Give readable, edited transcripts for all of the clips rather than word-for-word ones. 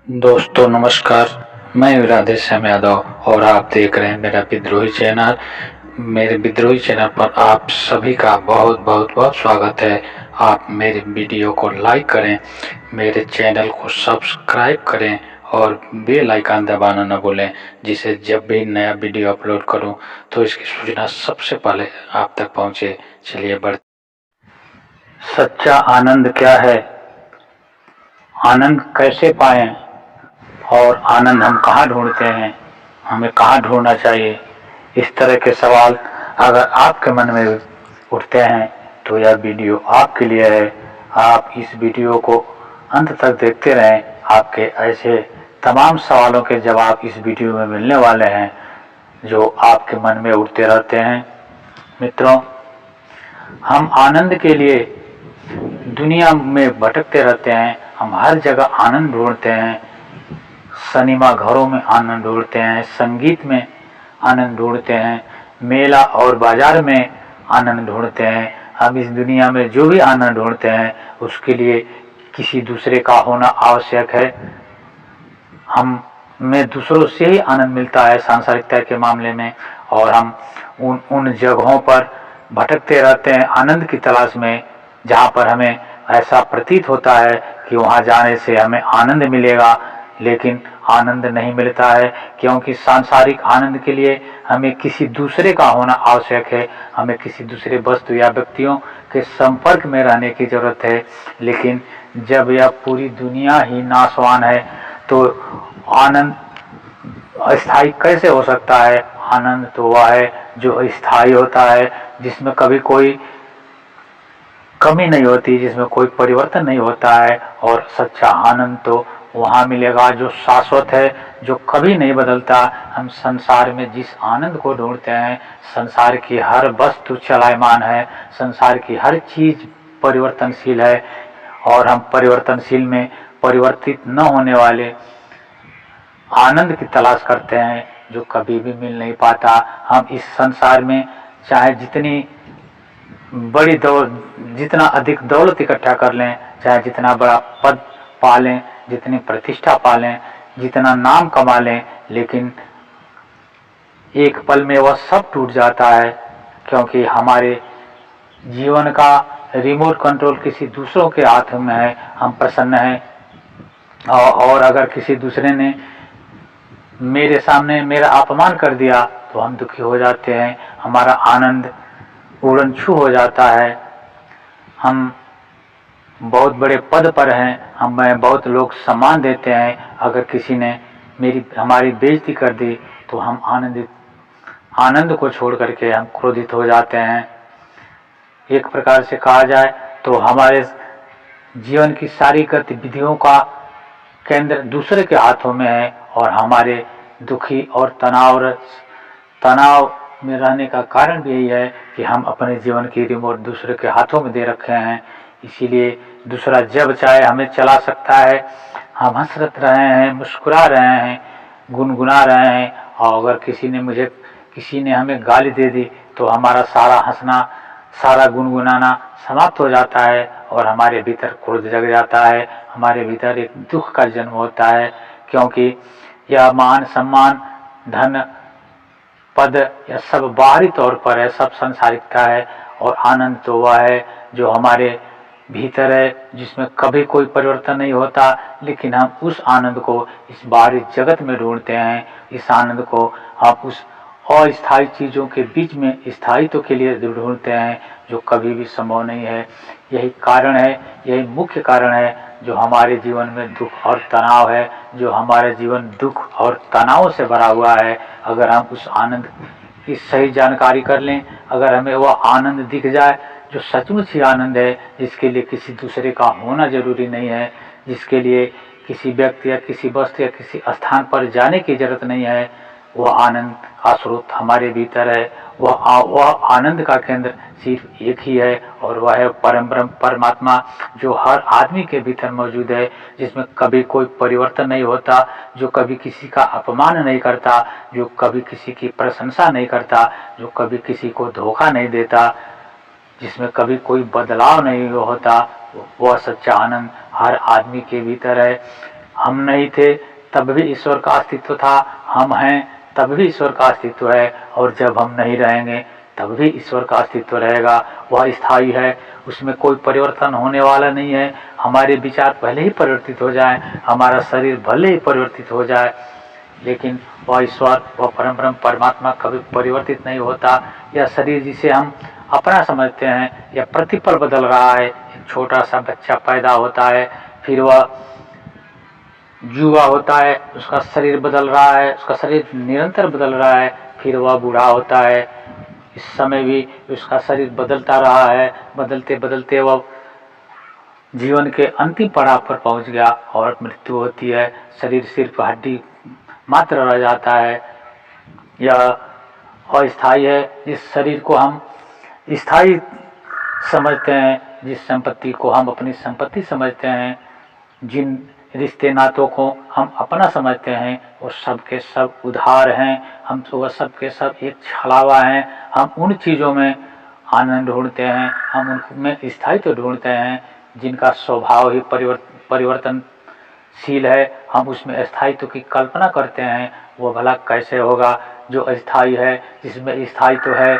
दोस्तों नमस्कार। मैं राधेश्याम यादव और आप देख रहे हैं मेरा विद्रोही चैनल। मेरे विद्रोही चैनल पर आप सभी का बहुत बहुत बहुत स्वागत है। आप मेरे वीडियो को लाइक करें, मेरे चैनल को सब्सक्राइब करें और बेल आइकन दबाना न भूलें, जिससे जब भी नया वीडियो अपलोड करूं तो इसकी सूचना सबसे पहले आप तक पहुंचे। चलिए बढ़ते। सच्चा आनंद क्या है, आनंद कैसे पाएं और आनंद हम कहाँ ढूंढते हैं, हमें कहाँ ढूंढना चाहिए, इस तरह के सवाल अगर आपके मन में उठते हैं तो यह वीडियो आपके लिए है। आप इस वीडियो को अंत तक देखते रहें। आपके ऐसे तमाम सवालों के जवाब इस वीडियो में मिलने वाले हैं जो आपके मन में उठते रहते हैं। मित्रों, हम आनंद के लिए दुनिया में भटकते रहते हैं। हम हर जगह आनंद ढूंढते हैं। सिनेमा घरों में आनंद ढूंढते हैं, संगीत में आनंद ढूंढते हैं, मेला और बाजार में आनंद ढूंढते हैं। हम इस दुनिया में जो भी आनंद ढूंढते हैं उसके लिए किसी दूसरे का होना आवश्यक है। हमें दूसरों से ही आनंद मिलता है सांसारिकता के मामले में, और हम उन जगहों पर भटकते रहते हैं आनंद की तलाश में जहाँ पर हमें ऐसा प्रतीत होता है कि वहाँ जाने से हमें आनंद मिलेगा, लेकिन आनंद नहीं मिलता है। क्योंकि सांसारिक आनंद के लिए हमें किसी दूसरे का होना आवश्यक है, हमें किसी दूसरे वस्तु या व्यक्तियों के संपर्क में रहने की जरूरत है। लेकिन जब यह पूरी दुनिया ही नाशवान है तो आनंद अस्थायी कैसे हो सकता है। आनंद तो वह है जो स्थायी होता है, जिसमें कभी कोई कमी नहीं होती, जिसमें कोई परिवर्तन नहीं होता है। और सच्चा आनंद तो वहाँ मिलेगा जो शाश्वत है, जो कभी नहीं बदलता। हम संसार में जिस आनंद को ढूंढते हैं, संसार की हर वस्तु चलायमान है, संसार की हर चीज परिवर्तनशील है, और हम परिवर्तनशील में परिवर्तित न होने वाले आनंद की तलाश करते हैं जो कभी भी मिल नहीं पाता। हम इस संसार में चाहे जितनी बड़ी जितना अधिक दौलत इकट्ठा कर लें, चाहे जितना बड़ा पद पा लें, जितनी प्रतिष्ठा पा लें, जितना नाम कमा लें, लेकिन एक पल में वह सब टूट जाता है। क्योंकि हमारे जीवन का रिमोट कंट्रोल किसी दूसरों के हाथ में है। हम प्रसन्न हैं और अगर किसी दूसरे ने मेरे सामने मेरा अपमान कर दिया तो हम दुखी हो जाते हैं, हमारा आनंद उड़न छू हो जाता है। हम बहुत बड़े पद पर हैं, हमें बहुत लोग सम्मान देते हैं, अगर किसी ने हमारी बेइज्जती कर दी तो हम आनंद को छोड़ करके हम क्रोधित हो जाते हैं। एक प्रकार से कहा जाए तो हमारे जीवन की सारी गतिविधियों का केंद्र दूसरे के हाथों में है, और हमारे दुखी और तनाव में रहने का कारण भी यही है कि हम अपने जीवन की रिमोट दूसरे के हाथों में दे रखे हैं। इसीलिए दूसरा जब चाहे हमें चला सकता है। हम हंसरत रहे हैं, मुस्कुरा रहे हैं, गुनगुना रहे हैं, और अगर किसी ने हमें गाली दे दी तो हमारा सारा हंसना, सारा गुनगुनाना समाप्त हो जाता है, और हमारे भीतर क्रोध जग जाता है, हमारे भीतर एक दुख का जन्म होता है। क्योंकि यह मान सम्मान, धन, पद, यह सब बाहरी तौर पर है, सब संसारिकता है। और आनंद तो वह है जो हमारे भीतर है, जिसमें कभी कोई परिवर्तन नहीं होता, लेकिन हम उस आनंद को इस बाहरी जगत में ढूंढते हैं। इस आनंद को हम उस अस्थायी चीज़ों के बीच में स्थायित्व के लिए ढूंढते हैं जो कभी भी संभव नहीं है। यही कारण है, यही मुख्य कारण है जो हमारे जीवन में दुख और तनाव है, जो हमारा जीवन दुख और तनाव से भरा हुआ है। अगर हम उस आनंद की सही जानकारी कर लें, अगर हमें वह आनंद दिख जाए जो सचमुच ही आनंद है, जिसके लिए किसी दूसरे का होना जरूरी नहीं है, जिसके लिए किसी व्यक्ति या किसी वस्तु या किसी स्थान पर जाने की जरूरत नहीं है, वह आनंद का स्रोत हमारे भीतर है। वह आनंद का केंद्र सिर्फ एक ही है, और वह है परम ब्रह्म परमात्मा, जो हर आदमी के भीतर मौजूद है, जिसमें कभी कोई परिवर्तन नहीं होता, जो कभी किसी का अपमान नहीं करता, जो कभी किसी की प्रशंसा नहीं करता, जो कभी किसी को धोखा नहीं देता, जिसमें कभी कोई बदलाव नहीं होता। वह सच्चा आनंद हर आदमी के भीतर है। हम नहीं थे तब भी ईश्वर का अस्तित्व था, हम हैं तब भी ईश्वर का अस्तित्व है, और जब हम नहीं रहेंगे तब भी ईश्वर का अस्तित्व रहेगा। वह स्थायी है, उसमें कोई परिवर्तन होने वाला नहीं है। हमारे विचार भले ही परिवर्तित हो जाएं, हमारा शरीर भले ही परिवर्तित हो जाए, लेकिन वह ईश्वर, वह परम परमात्मा कभी परिवर्तित नहीं होता। यह शरीर जिसे हम अपना समझते हैं, यह प्रतिपल बदल रहा है। एक छोटा सा बच्चा पैदा होता है, फिर वह युवा होता है, उसका शरीर बदल रहा है, उसका शरीर निरंतर बदल रहा है, फिर वह बूढ़ा होता है। इस समय भी उसका शरीर बदलता रहा है, बदलते बदलते वह जीवन के अंतिम पड़ाव पर पहुंच गया और मृत्यु होती है। शरीर सिर्फ हड्डी मात्र रह जाता है। यह अस्थायी है। जिस शरीर को हम स्थायी समझते हैं, जिस संपत्ति को हम अपनी संपत्ति समझते हैं, जिन रिश्ते नातों को हम अपना समझते हैं, वो सब के सब उधार हैं। हम वह सब के सब एक छलावा हैं। हम उन चीज़ों में आनंद ढूंढते हैं, हम उनमें स्थायित्व ढूंढते हैं जिनका स्वभाव ही परिवर्तनशील है। हम उसमें स्थायित्व की कल्पना करते हैं। वो भला कैसे होगा जो अस्थायी है? जिसमें स्थायित्व है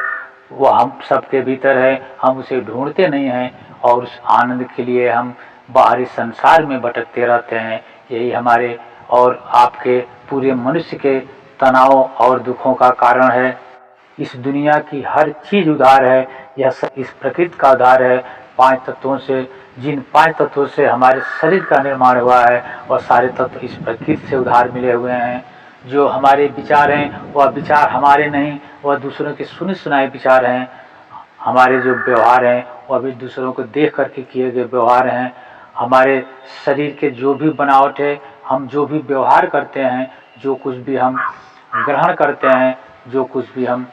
वह हम सबके भीतर है, हम उसे ढूंढते नहीं हैं, और उस आनंद के लिए हम बाहरी संसार में भटकते रहते हैं। यही हमारे और आपके पूरे मनुष्य के तनाव और दुखों का कारण है। इस दुनिया की हर चीज़ उधार है। यह सब इस प्रकृति का उधार है। 5 तत्वों से, जिन 5 तत्वों से हमारे शरीर का निर्माण हुआ है, वह सारे तत्व इस प्रकृति से उधार मिले हुए हैं। जो हमारे विचार हैं वह विचार हमारे नहीं, वह दूसरों के सुने सुनाए विचार हैं। हमारे जो व्यवहार हैं वह भी दूसरों को देख करके किए गए व्यवहार हैं। हमारे शरीर के जो भी बनावट है, हम जो भी व्यवहार करते हैं, जो कुछ भी हम ग्रहण करते हैं, जो कुछ भी हम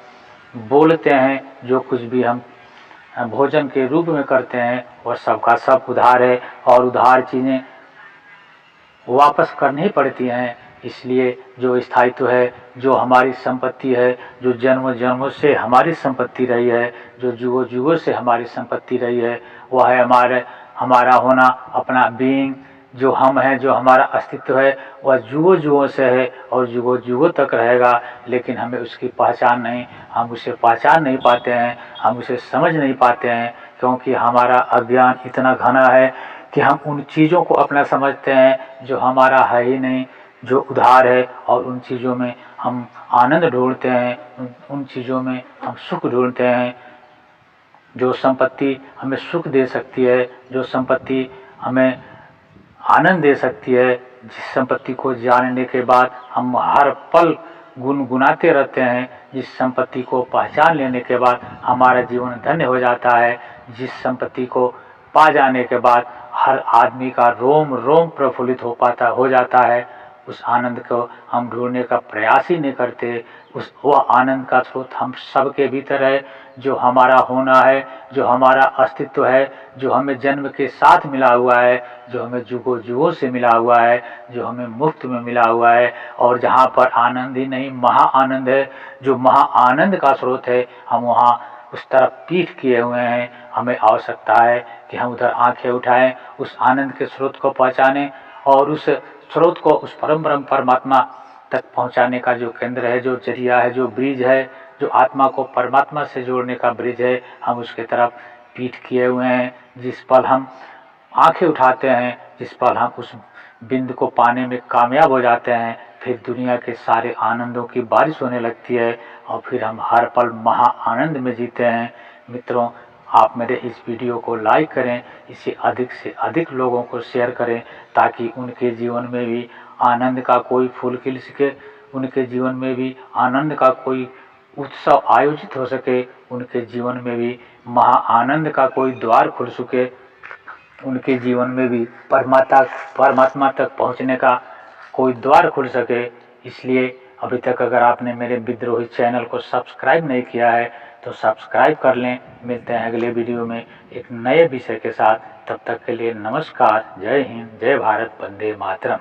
बोलते हैं, जो कुछ भी हम भोजन के रूप में करते हैं, वह सबका सब उधार है। और उधार चीज़ें वापस करनी ही पड़ती हैं। इसलिए जो स्थायित्व है, जो हमारी संपत्ति है, जो जन्म जन्मों से हमारी संपत्ति रही है, जो युगों युगों से हमारी संपत्ति रही है, वह है हमारा होना, अपना बीइंग। जो हम हैं, जो हमारा अस्तित्व है, वह युगों युगों से है और युगों युगों तक रहेगा। लेकिन हमें उसकी पहचान नहीं, हम उसे पहचान नहीं पाते हैं, हम उसे समझ नहीं पाते हैं, क्योंकि हमारा अज्ञान इतना घना है कि हम उन चीज़ों को अपना समझते हैं जो हमारा है ही नहीं, जो उधार है। और उन चीज़ों में हम आनंद ढूंढते हैं, उन चीज़ों में हम सुख ढूंढते हैं। जो संपत्ति हमें सुख दे सकती है, जो संपत्ति हमें आनंद दे सकती है, जिस संपत्ति को जानने के बाद हम हर पल गुनगुनाते रहते हैं, जिस संपत्ति को पहचान लेने के बाद हमारा जीवन धन्य हो जाता है, जिस संपत्ति को पा जाने के बाद हर आदमी का रोम रोम प्रफुल्लित हो जाता है, उस आनंद को हम ढूंढने का प्रयास ही नहीं करते। वह आनंद का स्रोत हम सबके भीतर है, जो हमारा होना है, जो हमारा अस्तित्व है, जो हमें जन्म के साथ मिला हुआ है, जो हमें जुगों जुगों से मिला हुआ है, जो हमें मुफ्त में मिला हुआ है। और जहाँ पर आनंद ही नहीं महा आनंद है, जो महा आनंद का स्रोत है, हम वहाँ उस तरफ पीठ किए हुए हैं। हमें आवश्यकता है कि हम उधर आंखें उठाएं, उस आनंद के स्रोत को पहचानें, और उस स्रोत को, उस परम परमात्मा तक पहुंचाने का जो केंद्र है, जो जरिया है, जो ब्रिज है, जो आत्मा को परमात्मा से जोड़ने का ब्रिज है, हम उसके तरफ पीठ किए हुए हैं। जिस पल हम आंखें उठाते हैं, जिस पल हम उस बिंदु को पाने में कामयाब हो जाते हैं, फिर दुनिया के सारे आनंदों की बारिश होने लगती है, और फिर हम हर पल महा आनंद में जीते हैं। मित्रों, आप मेरे इस वीडियो को लाइक करें, इसे अधिक से अधिक लोगों को शेयर करें, ताकि उनके जीवन में भी आनंद का कोई फूल खिल सके, उनके जीवन में भी आनंद का कोई उत्सव आयोजित हो सके, उनके जीवन में भी महा आनंद का कोई द्वार खुल सके, उनके जीवन में भी परमात्मा तक पहुंचने का कोई द्वार खुल सके। इसलिए अभी तक अगर आपने मेरे विद्रोही चैनल को सब्सक्राइब नहीं किया है तो सब्सक्राइब कर लें। मिलते हैं अगले वीडियो में एक नए विषय के साथ। तब तक के लिए नमस्कार, जय हिंद, जय भारत, वंदे मातरम।